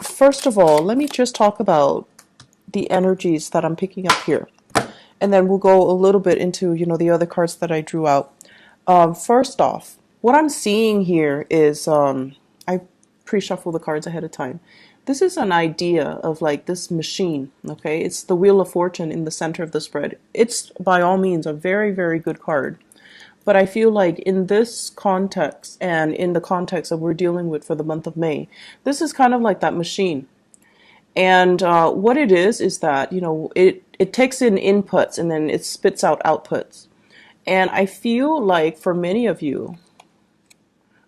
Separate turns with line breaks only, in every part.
first of all, let me just talk about the energies that I'm picking up here. And then we'll go a little bit into, the other cards that I drew out. First off, what I'm seeing here is I pre-shuffle the cards ahead of time. This is an idea of like this machine, okay? It's the Wheel of Fortune in the center of the spread. It's by all means a very, very good card. But I feel like in this context and in the context that we're dealing with for the month of May, this is kind of like that machine. And what it is that, it takes in inputs and then it spits out outputs. And I feel like for many of you,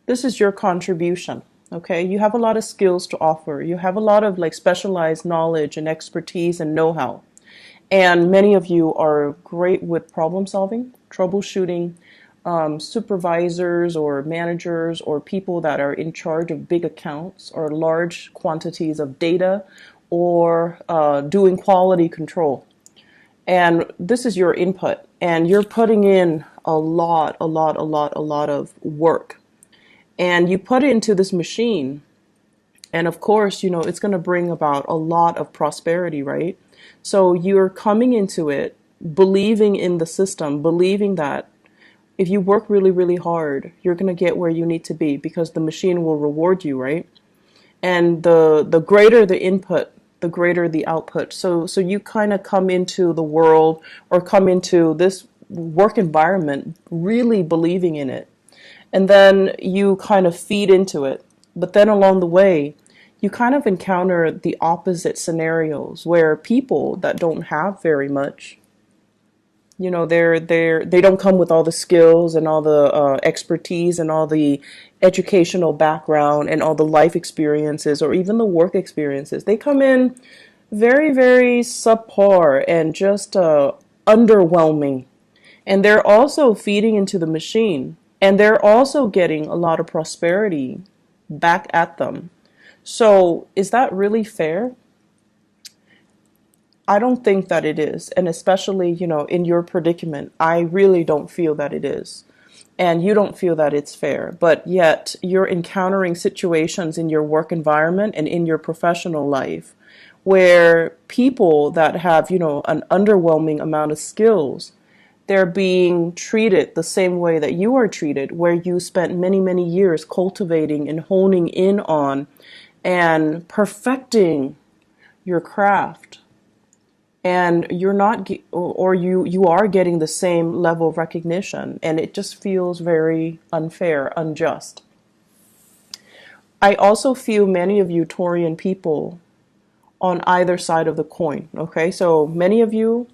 this is your contribution. Okay, you have a lot of skills to offer. You have a lot of like specialized knowledge and expertise and know-how. And many of you are great with problem solving, troubleshooting, supervisors or managers or people that are in charge of big accounts or large quantities of data or doing quality control. And this is your input, and you're putting in a lot of work. And you put it into this machine, and of course, it's going to bring about a lot of prosperity, right? So you're coming into it believing in the system, believing that if you work really, really hard, you're going to get where you need to be because the machine will reward you, right? And the greater the input, the greater the output. So you kind of come into the world or come into this work environment really believing in it. And then you kind of feed into it. But then along the way, you kind of encounter the opposite scenarios where people that don't have very much, they don't come with all the skills and all the expertise and all the educational background and all the life experiences or even the work experiences. They come in very, very subpar and just underwhelming. And they're also feeding into the machine. And they're also getting a lot of prosperity back at them. So is that really fair? I don't think that it is. And especially, in your predicament, I really don't feel that it is. And you don't feel that it's fair. But yet you're encountering situations in your work environment and in your professional life where people that have, an underwhelming amount of skills, they're being treated the same way that you are treated, where you spent many, many years cultivating and honing in on and perfecting your craft. And you're not, or you are getting the same level of recognition, and it just feels very unfair, unjust. I also feel many of you Taurian people on either side of the coin. Okay, so many of you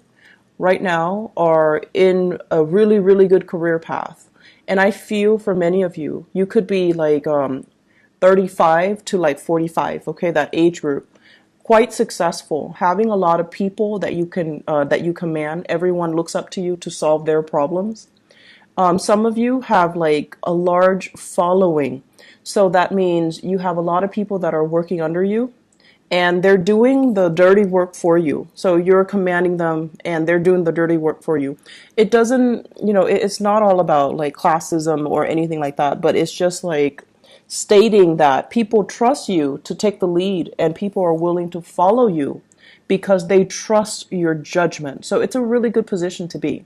right now are in a really, really good career path. And I feel for many of you, you could be like 35 to like 45, okay, that age group. Quite successful, having a lot of people that you command. Everyone looks up to you to solve their problems. Some of you have like a large following. So that means you have a lot of people that are working under you and they're doing the dirty work for you. So you're commanding them and they're doing the dirty work for you. It doesn't, it's not all about like classism or anything like that, but it's just like stating that people trust you to take the lead and people are willing to follow you because they trust your judgment. So it's a really good position to be.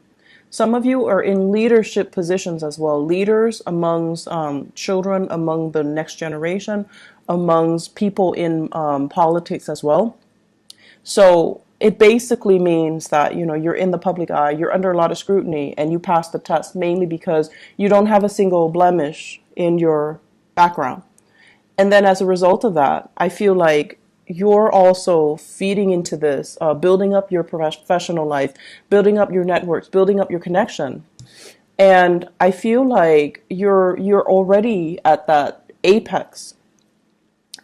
Some of you are in leadership positions as well, leaders amongst children, among the next generation, amongst people in politics as well. So it basically means that, you're in the public eye, you're under a lot of scrutiny, and you pass the test mainly because you don't have a single blemish in your background. And then as a result of that, I feel like you're also feeding into this, building up your professional life, building up your networks, building up your connection. And I feel like you're already at that apex.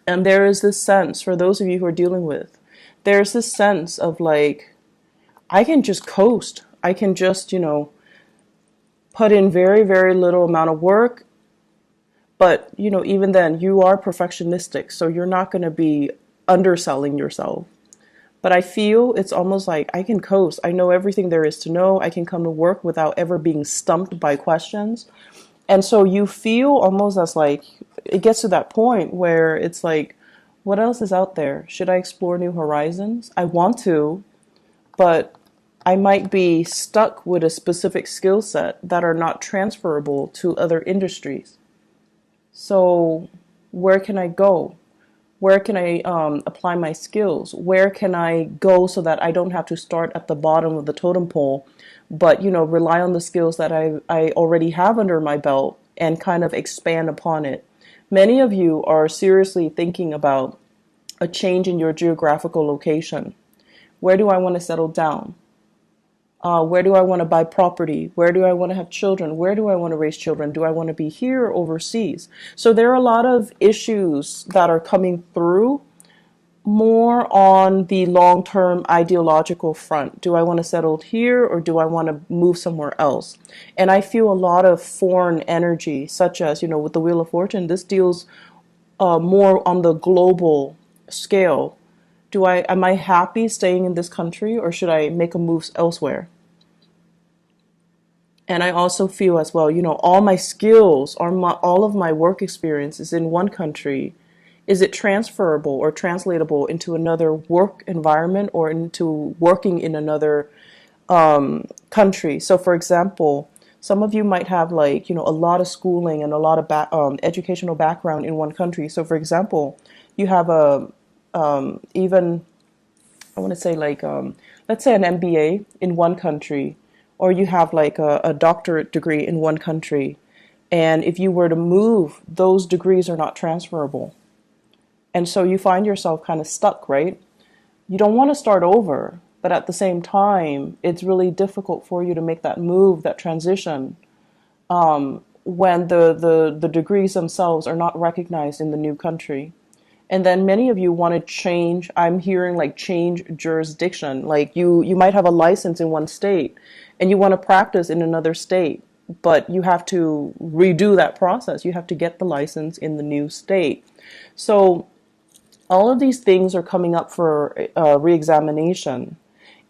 And there is this sense, for those of you who are dealing with, there's this sense of like, I can just coast. I can just, put in very, very little amount of work. But, even then, you are perfectionistic, so you're not going to be underselling yourself. But I feel it's almost like I can coast. I know everything there is to know. I can come to work without ever being stumped by questions. And so you feel almost as like, it gets to that point where it's like, What else is out there? Should I explore new horizons? I want to, but I might be stuck with a specific skill set that are not transferable to other industries. So, where can I go? Where can I apply my skills? Where can I go so that I don't have to start at the bottom of the totem pole, but rely on the skills that I already have under my belt and kind of expand upon it. Many of you are seriously thinking about a change in your geographical location. Where do I want to settle down? Where do I want to buy property? Where do I want to have children? Where do I want to raise children? Do I want to be here or overseas? So there are a lot of issues that are coming through more on the long-term ideological front. Do I want to settle here or do I want to move somewhere else? And I feel a lot of foreign energy, such as, with the Wheel of Fortune, this deals more on the global scale. Am I happy staying in this country or should I make a move elsewhere? And I also feel as well, all my skills or all of my work experience is in one country. Is it transferable or translatable into another work environment or into working in another country? So, for example, some of you might have a lot of schooling and a lot of educational background in one country. So, for example, you have even I want to say let's say an MBA in one country, or you have a doctorate degree in one country. And if you were to move, those degrees are not transferable. And so you find yourself kind of stuck, right? You don't want to start over, but at the same time, it's really difficult for you to make that move, that transition, when the degrees themselves are not recognized in the new country. And then many of you want to change. I'm hearing change jurisdiction. You might have a license in one state and you want to practice in another state, but you have to redo that process. You have to get the license in the new state. So all of these things are coming up for reexamination.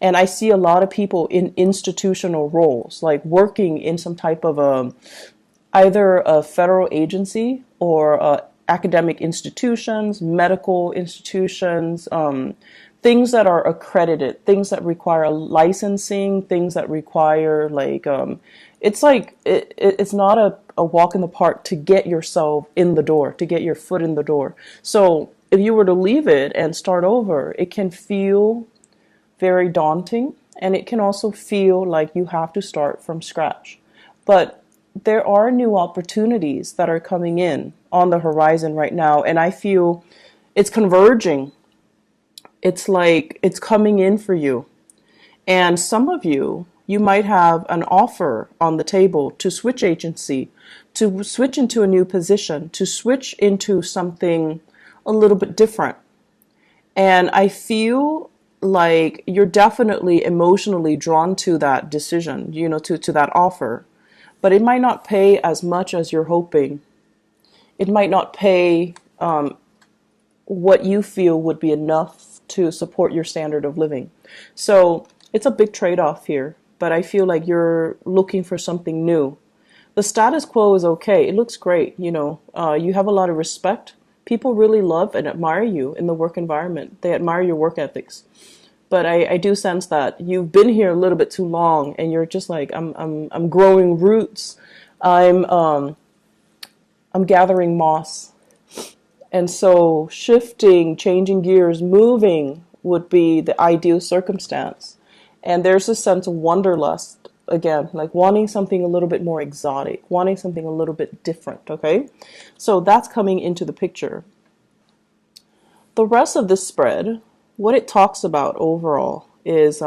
And I see a lot of people in institutional roles, working in some type of either a federal agency or academic institutions, medical institutions, things that are accredited, things that require licensing, things that require it's not a walk in the park to get yourself in the door, to get your foot in the door. So if you were to leave it and start over, it can feel very daunting, and it can also feel like you have to start from scratch. But there are new opportunities that are coming in on the horizon right now, and I feel it's converging. It's it's coming in for you. And some of you, you might have an offer on the table to switch agency, to switch into a new position, to switch into something a little bit different. And I feel like you're definitely emotionally drawn to that decision, to that offer. But it might not pay as much as you're hoping. It might not pay what you feel would be enough to support your standard of living. So it's a big trade-off here, but I feel like you're looking for something new. The status quo is okay. It looks great. You have a lot of respect. People really love and admire you in the work environment. They admire your work ethics. But I do sense that you've been here a little bit too long, and you're just I'm growing roots. I'm gathering moss. And so shifting, changing gears, moving would be the ideal circumstance. And there's a sense of wanderlust, again, wanting something a little bit more exotic, wanting something a little bit different, okay? So that's coming into the picture. The rest of this spread, what it talks about overall is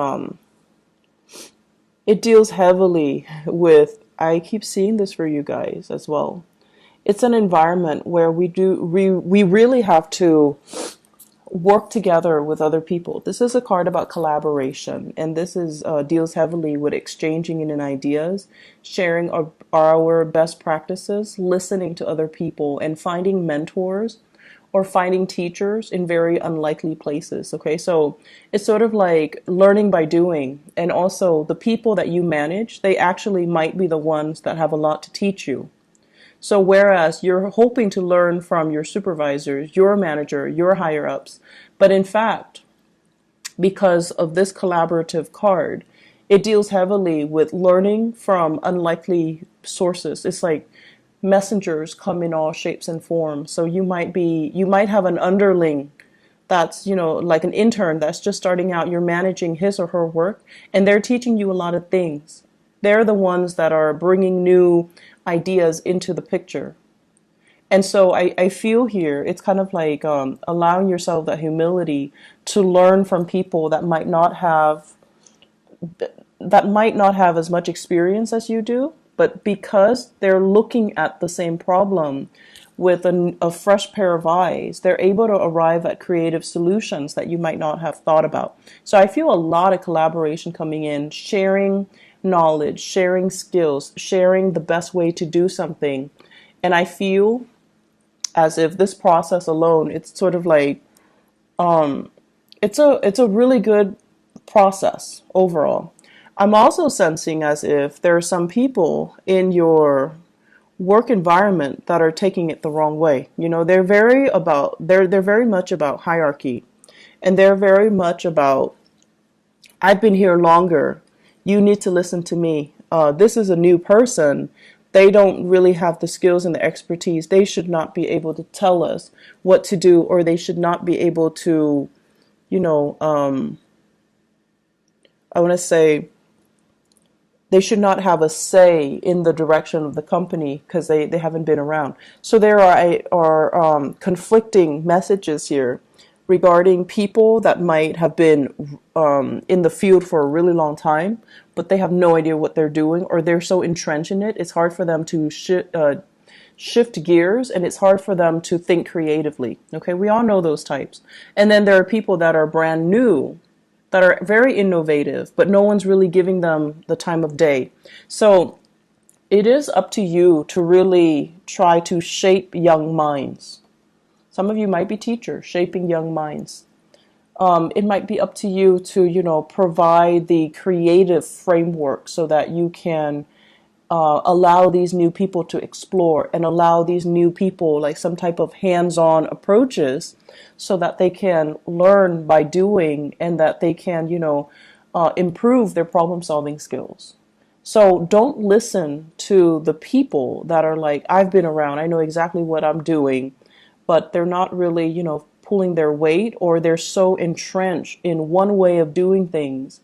it deals heavily with, I keep seeing this for you guys as well. It's an environment where we really have to work together with other people. This is a card about collaboration, and this is deals heavily with exchanging in ideas, sharing our best practices, listening to other people, and finding mentors or finding teachers in very unlikely places. Okay, so it's sort of like learning by doing, and also the people that you manage, they actually might be the ones that have a lot to teach you. So whereas you're hoping to learn from your supervisors, your manager, your higher ups, but in fact, because of this collaborative card, it deals heavily with learning from unlikely sources. It's like messengers come in all shapes and forms. So you might have an underling that's, like an intern that's just starting out. You're managing his or her work, and they're teaching you a lot of things. They're the ones that are bringing new ideas into the picture. And so I feel here it's kind of like allowing yourself that humility to learn from people that might not have as much experience as you do, but because they're looking at the same problem with a fresh pair of eyes, they're able to arrive at creative solutions that you might not have thought about. So I feel a lot of collaboration coming in, sharing knowledge, sharing skills, sharing the best way to do something. And I feel as if this process alone, it's sort of like it's a really good process overall. I'm also sensing as if there are some people in your work environment that are taking it the wrong way. They're very much about hierarchy, and they're very much about, I've been here longer. You need to listen to me. This is a new person. They don't really have the skills and the expertise. They should not be able to tell us what to do, or they should not be able to, you know, I want to say, they should not have a say in the direction of the company because they haven't been around. So there are conflicting messages here regarding people that might have been in the field for a really long time, but they have no idea what they're doing, or they're so entrenched in it, it's hard for them to shift gears, and it's hard for them to think creatively. Okay, we all know those types. And then there are people that are brand new, that are very innovative, but no one's really giving them the time of day. So it is up to you to really try to shape young minds. Some of you might be teachers, shaping young minds. It might be up to you to, provide the creative framework so that you can allow these new people to explore, and allow these new people like some type of hands-on approaches so that they can learn by doing, and that they can, improve their problem-solving skills. So don't listen to the people that are like, I've been around, I know exactly what I'm doing, but they're not really, pulling their weight, or they're so entrenched in one way of doing things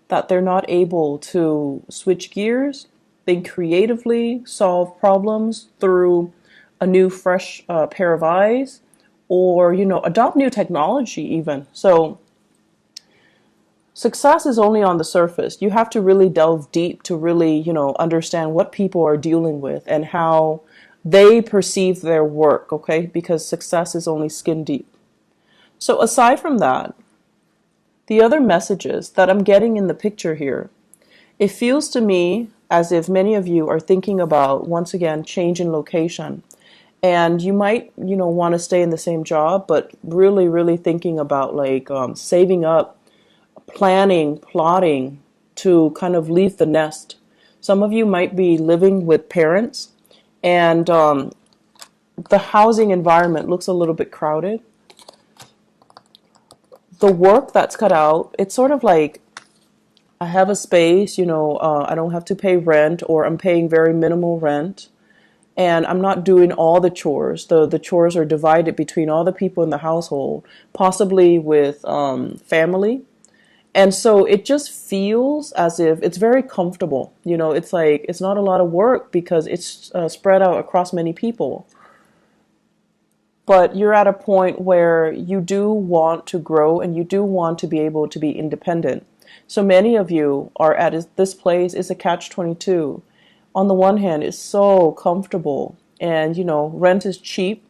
that they're not able to switch gears, think creatively, solve problems through a new, fresh pair of eyes, or, adopt new technology even. So success is only on the surface. You have to really delve deep to really, understand what people are dealing with and how they perceive their work, okay? Because success is only skin deep. So aside from that, the other messages that I'm getting in the picture here, it feels to me as if many of you are thinking about, once again, change in location. And you might, want to stay in the same job, but really, really thinking about like saving up, planning, plotting to kind of leave the nest. Some of you might be living with parents, and the housing environment looks a little bit crowded. The work that's cut out, it's sort of like, I have a space, I don't have to pay rent, or I'm paying very minimal rent, and I'm not doing all the chores. The chores are divided between all the people in the household, possibly with family. And so it just feels as if it's very comfortable. It's like, it's not a lot of work because it's spread out across many people. But you're at a point where you do want to grow, and you do want to be able to be independent. So many of you are at this place is a catch-22. On the one hand, it's so comfortable, and rent is cheap,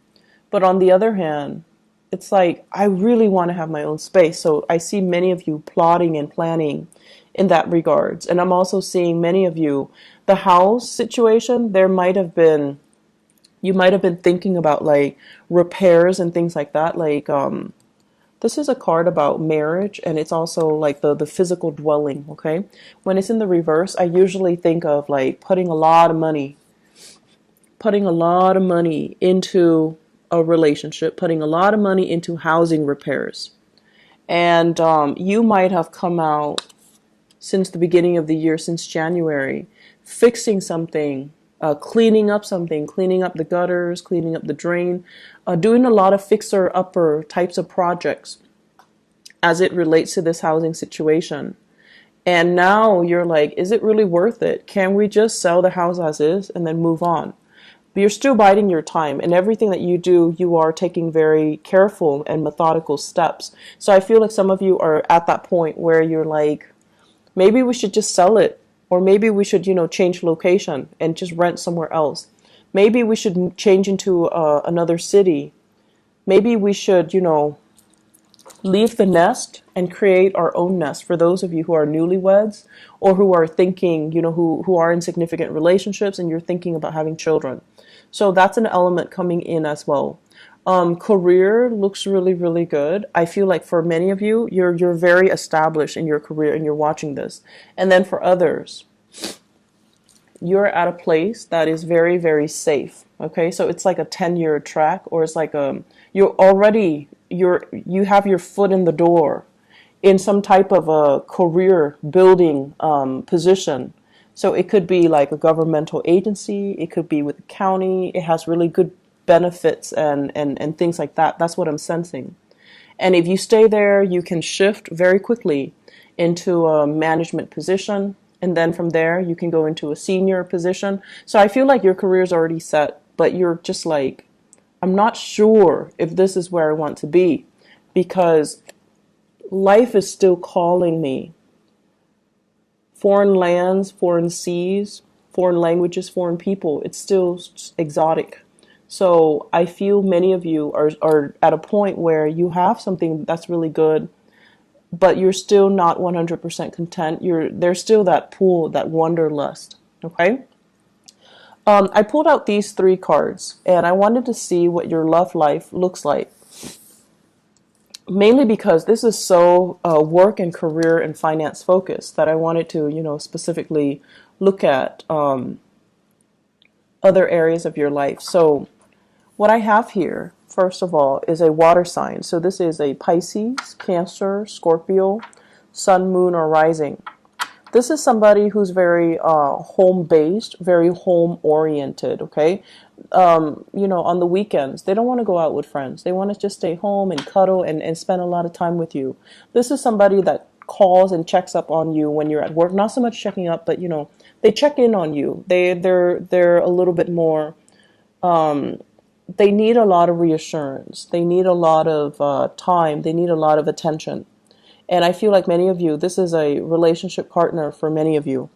but on the other hand, it's like, I really want to have my own space. So I see many of you plotting and planning in that regards. And I'm also seeing many of you, the house situation, you might have been thinking about like repairs and things like that. Like, this is a card about marriage, and it's also like the physical dwelling, okay? When it's in the reverse, I usually think of like putting a lot of money putting a lot of money into a relationship, putting a lot of money into housing repairs. And you might have come out since the beginning of the year, since January, fixing something, cleaning up something, cleaning up the gutters, cleaning up the drain, doing a lot of fixer-upper types of projects as it relates to this housing situation. And now you're like, is it really worth it? Can we just sell the house as is and then move on? But you're still biding your time, and everything that you do, you are taking very careful and methodical steps. So I feel like some of you are at that point where you're like, maybe we should just sell it, or maybe we should, change location and just rent somewhere else. Maybe we should change into another city. Maybe we should, leave the nest and create our own nest for those of you who are newlyweds or who are thinking, who are in significant relationships and you're thinking about having children. So that's an element coming in as well. Career looks really, really good. I feel like for many of you, you're very established in your career and you're watching this. And then for others, you're at a place that is very, very safe. Okay, so it's like a 10-year track, or it's like you have your foot in the door in some type of a career building position. So it could be like a governmental agency, it could be with the county, it has really good benefits and things like that. That's what I'm sensing. And if you stay there, you can shift very quickly into a management position. And then from there, you can go into a senior position. So I feel like your career is already set, but you're just like, I'm not sure if this is where I want to be, because life is still calling me. Foreign lands, foreign seas, foreign languages, foreign people, it's still exotic. So I feel many of you are at a point where you have something that's really good, but you're still not 100% content. There's still that pull, that wanderlust. Okay. I pulled out these 3 cards, and I wanted to see what your love life looks like. Mainly because this is so work and career and finance focused that I wanted to, specifically look at other areas of your life. So what I have here, first of all, is a water sign. So this is a Pisces, Cancer, Scorpio, Sun, Moon, or Rising. This is somebody who's very home-based, very home-oriented, okay? On the weekends, they don't want to go out with friends. They want to just stay home and cuddle and spend a lot of time with you. This is somebody that calls and checks up on you when you're at work. Not so much checking up, but, they check in on you. They're a little bit more, they need a lot of reassurance. They need a lot of time. They need a lot of attention. And I feel like many of you, this is a relationship partner for many of you.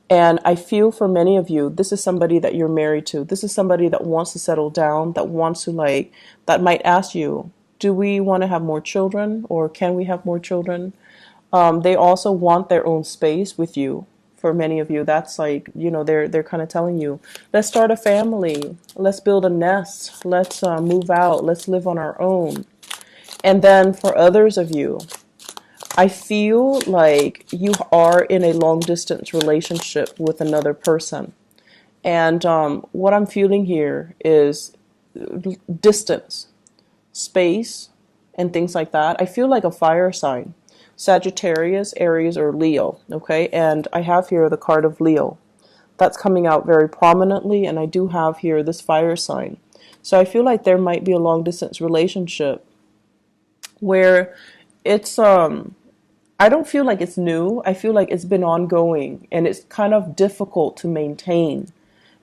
And I feel for many of you, this is somebody that you're married to. This is somebody that wants to settle down, that wants to that might ask you, do we want to have more children, or can we have more children? They also want their own space with you. For many of you, that's they're kind of telling you, let's start a family, let's build a nest, let's move out, let's live on our own. And then for others of you, I feel like you are in a long distance relationship with another person. And what I'm feeling here is distance, space, and things like that. I feel like a fire sign, Sagittarius, Aries, or Leo. Okay. And I have here the card of Leo. That's coming out very prominently. And I do have here this fire sign. So I feel like there might be a long distance relationship where it's I don't feel like it's new. I feel like it's been ongoing and it's kind of difficult to maintain,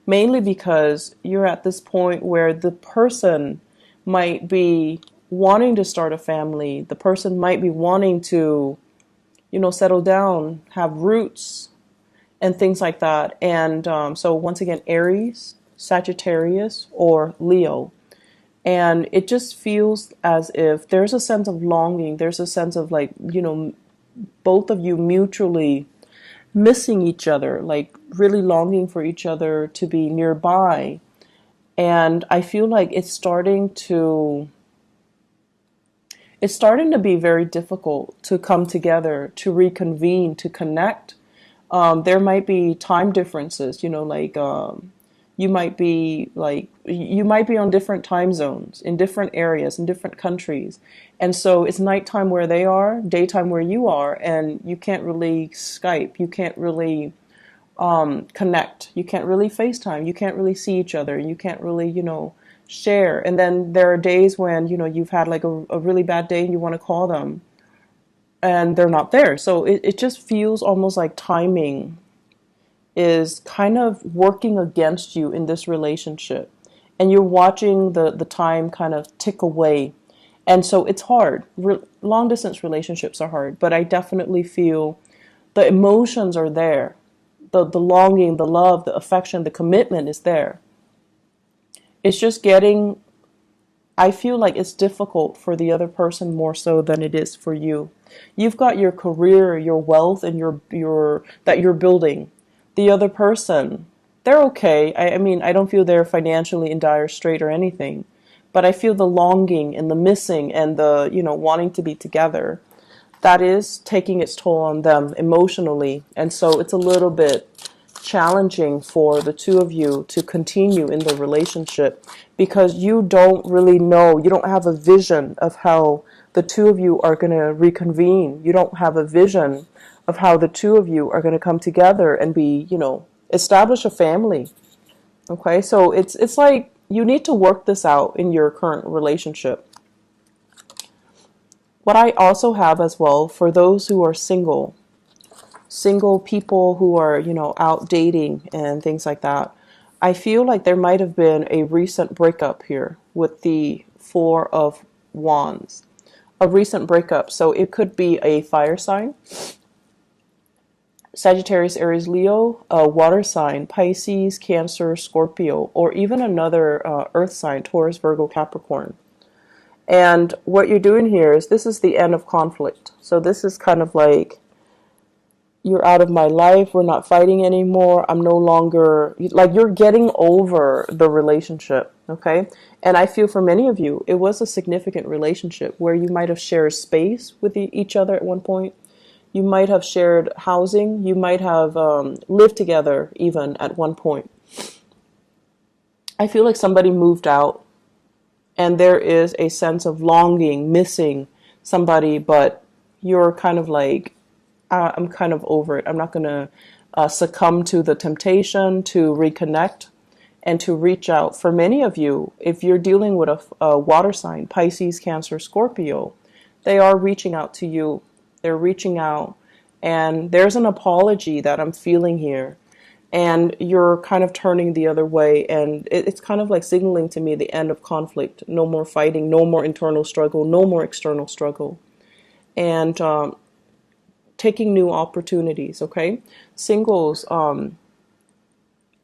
mainly because you're at this point where the person might be wanting to start a family. The person might be wanting to, settle down, have roots and things like that. And so once again, Aries, Sagittarius, or Leo. And it just feels as if there's a sense of longing. There's a sense of both of you mutually missing each other, really longing for each other to be nearby. And I feel like it's starting to be very difficult to come together, to reconvene, to connect. There might be time differences, You might be like, you might be on different time zones, in different areas, in different countries. And so it's nighttime where they are, daytime where you are, and you can't really Skype. You can't really connect. You can't really FaceTime. You can't really see each other. You can't really, share. And then there are days when, you've had like a really bad day and you want to call them and they're not there. So it just feels almost like timing is kind of working against you in this relationship. And you're watching the time kind of tick away. And so it's hard. Long distance relationships are hard, but I definitely feel the emotions are there. The longing, the love, the affection, the commitment is there. It's just getting, I feel like it's difficult for the other person more so than it is for you. You've got your career, your wealth, and your that you're building. The other person, they're okay. I mean, I don't feel they're financially in dire strait or anything, but I feel the longing and the missing and the, wanting to be together. That is taking its toll on them emotionally. And so it's a little bit challenging for the two of you to continue in the relationship because you don't really know, you don't have a vision of how the two of you are going to reconvene. You don't have a vision of how the two of you are going to come together and be, establish a family. Okay, so it's like you need to work this out in your current relationship. What I also have as well for those who are single people who are, out dating and things like that, I feel like there might have been a recent breakup here with the Four of Wands. A recent breakup. So it could be a fire sign, Sagittarius, Aries, Leo, a water sign, Pisces, Cancer, Scorpio, or even another earth sign, Taurus, Virgo, Capricorn. And what you're doing here is this is the end of conflict. So this is kind of like, you're out of my life. We're not fighting anymore. I'm no longer, like, you're getting over the relationship. Okay. And I feel for many of you, it was a significant relationship where you might have shared space with each other at one point. You might have shared housing. You might have lived together even at one point. I feel like somebody moved out and there is a sense of longing, missing somebody, but you're kind of like, I'm kind of over it. I'm not going to succumb to the temptation to reconnect and to reach out. For many of you, if you're dealing with a water sign, Pisces, Cancer, Scorpio, they are reaching out to you. They're reaching out. And there's an apology that I'm feeling here. And you're kind of turning the other way. And it's kind of like signaling to me the end of conflict. No more fighting, no more internal struggle, no more external struggle. And taking new opportunities, okay? Singles,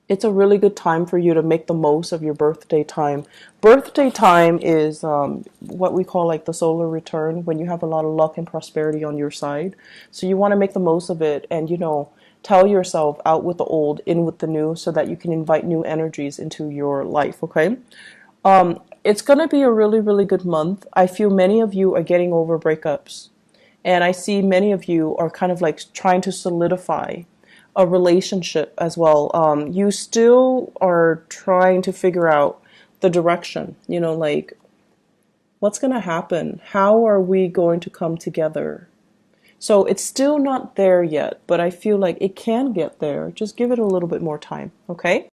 it's a really good time for you to make the most of your birthday time. Birthday time is what we call like the solar return, when you have a lot of luck and prosperity on your side. So you want to make the most of it and, tell yourself out with the old, in with the new, so that you can invite new energies into your life, okay? It's going to be a really, really good month. I feel many of you are getting over breakups. And I see many of you are kind of like trying to solidify a relationship as well. You still are trying to figure out the direction, like what's going to happen? How are we going to come together? So it's still not there yet, but I feel like it can get there. Just give it a little bit more time, okay?